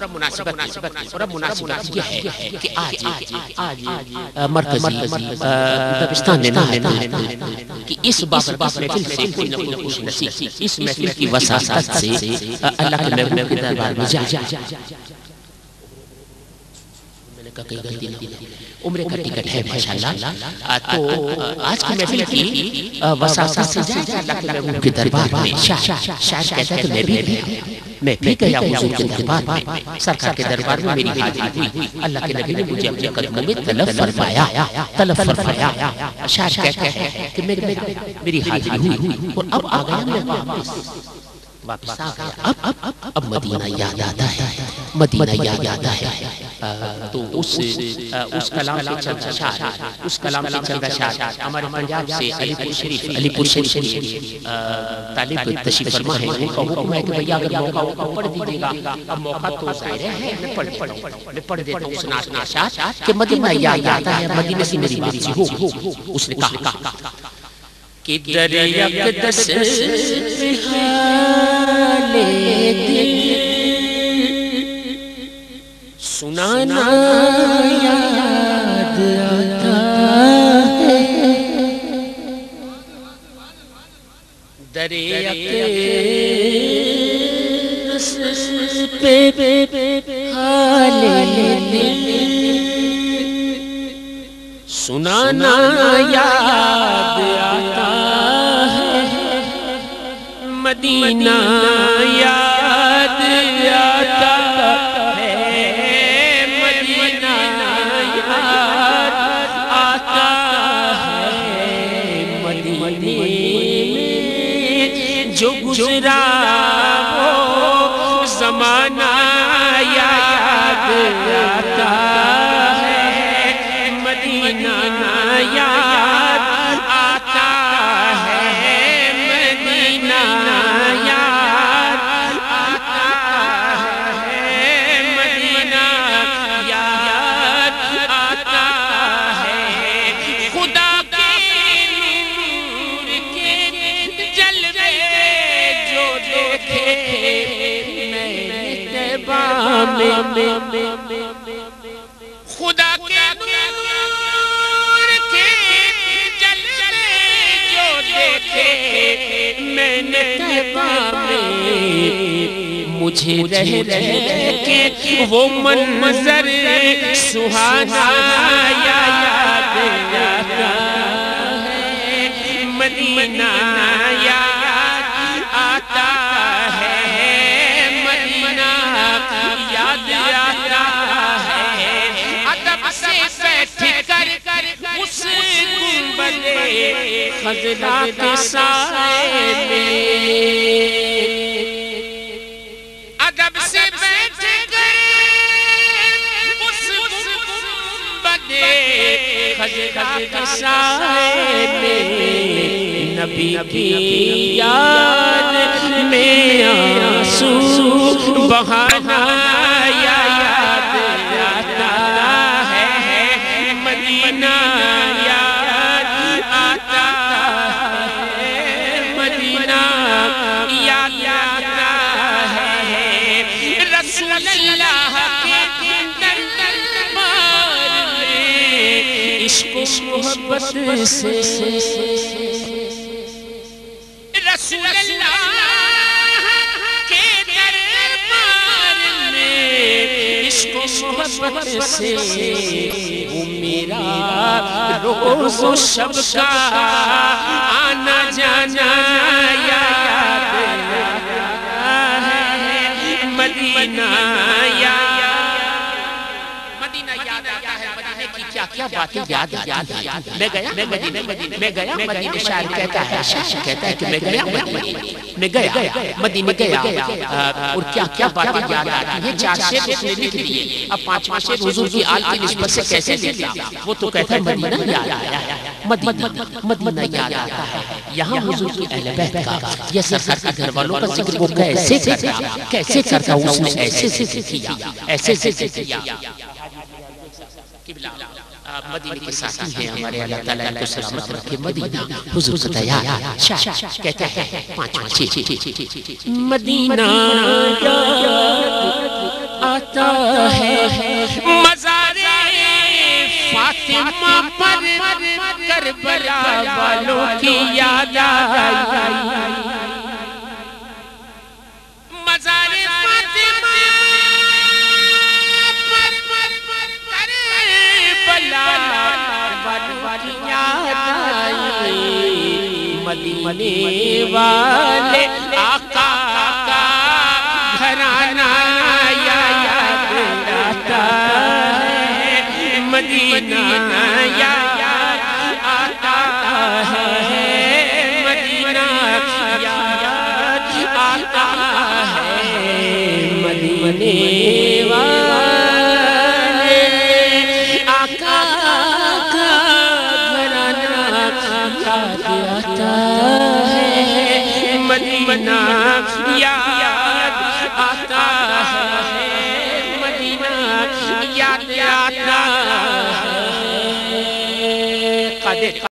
اور اب مناسبت یہ ہے کہ آج مرکزی دبستان کہ اس محفل سے کوئی نہ کوئی خوش نصیب اس محفل کی وساطت سے اللہ کے محبوب کے دربار میں جائے. کئی غلطی نہ عمرے کا ٹکٹ ہے ماشاءاللہ. تو آج کی محفل کی وساطت سے جائے اللہ کے محبوب کے دربار میں. شاید کہتا ہے کہ میں بھی گیا حضور کے دربار میں. سرکار کے دربار میں میری حاضری ہوئی. اللہ کے نبی نے مجھے اپنے قدموں میں طلب فرمایا. شاید کہتا ہے کہ میری حاضری ہوئی اور اب آ گیا میں واپس آ گیا. اب مدینہ یاد آتا ہے. مدینہ یاد آتا ہے. تو اس کلام سے چلتا شاعر ہمارے پنجاب سے علی پور شریف طالب تشریف فرما ہے. ان کا حکم ہے کہ بھئی اگر موقع ہو پڑھ دیجئے گا. اب موقع تو ظاہر ہے میں پڑھ دیتا ہوں سنا شاعر کہ مدینہ یاد آتا ہے. مدینہ سے میری واپسی ہو. اس نے کہا کہ در اقدس حال دل سنانا یاد آتا ہے. در اقدس حال دل سنانا یاد آتا ہے. مدینہ یاد آتا ہے. مدینہ یاد آتا ہے. مدینے میں جو گزرا وہ زمانہ یاد آتا ہے. مدینہ یاد آتا ہے. مدینہ یاد آتا ہے. مدینہ یاد آتا ہے. خدا کے نور کے جلوے جو دیکھے میں نے طیبہ میں. خدا کے نور کے جلوے جو دیکھے میں نے طیبہ میں. مجھے رہ کے وہ منظر سہانا یاد آتا ہے. مدینہ یاد آتا ہے. مدینہ یاد آتا ہے. ادب سے بیٹھ کر اس گنبد خضرا کے سائے میں. ادب سے بیٹھ کر اس گنبد خضرا کے سائے میں. نبی کی یاد میں آنسو بہانا یاد آتا ہے. مدینہ یاد آتا ہے. مدینہ یاد آتا ہے. رسول اللہ کے دربار میں عشق و محبت سے. رسول اللہ کے دربار میں عشق و محبت سے وہ میرا روز و شب کا آنا جانا یاد آتا ہے. مدینہ یاد کیا باتیں یاد آتی ہیں. میں گیا مدینے. شاعر کہتا ہے کہ میں گیا مدینے گیا اور کیا باتیں یاد آتی ہیں. 4 شعر اس نے لکھ دیے. اب 5واں شعر حضور کی آل کی نسبت سے کیسے دیتا. وہ تو کہتا ہے مدینہ یاد آیا. مدینہ یاد آتا ہے. یہاں حضور کی اہل بیت کا یا سرکار کے گھر والوں کا ذکر وہ کیسے کرتا اس نے ایسے سے کیا. مدینہ کے ساتھی ہیں ہمارے. اللہ تعالیٰ کو سلامت رکھے. مدینہ حضور کا تیار کہتے ہیں 5واں شعر. مدینہ یاد آتا مزار فاطمہ پر کربلا والوں کی یاد آئی مزار فاطمہ پر کربلا والوں کی یاد آئی مدینے والے آقا کا گھرانہ یاد آتا ہے مدینہ یاد آتا ہے مدینہ یاد آتا ہے مدینے والے آقا کا گھرانہ یاد آتا ہے مدینہ یاد آتا ہے مدینہ یاد آتا ہے